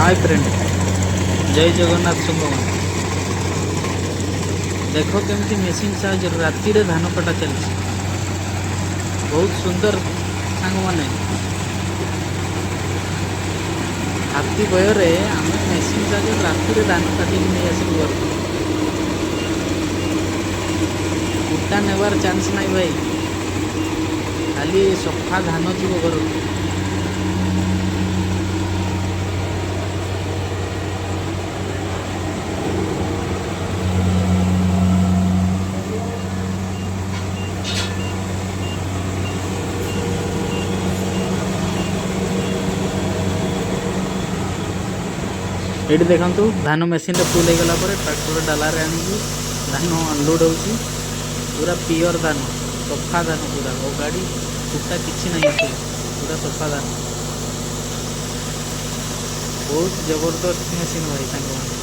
Hi friend, जय जगन्नाथ संगम। देख केमती मेसीन साहाଯ୍य राति रे धान कटा चलछि। बहुत सुंदर सांग माने हाथी बୟରେ आम मेसीन साहाଯ୍य राति रे धान काटिक नहीं आसलु घर कुटा नेबार चांस नहीं भाई, खाली सफा धान जीव घर। ये देखु धान मेसीन रे फुल हो गला ट्रैक्टर डालार आनिकी धान अनलोड होची। पूरा पियर धान, सफा धान, पूरा ओ गाड़ी कुटा किसी नहीं आसे, पूरा सफा धान। बहुत जबरदस्त मेसीन भाई सांग।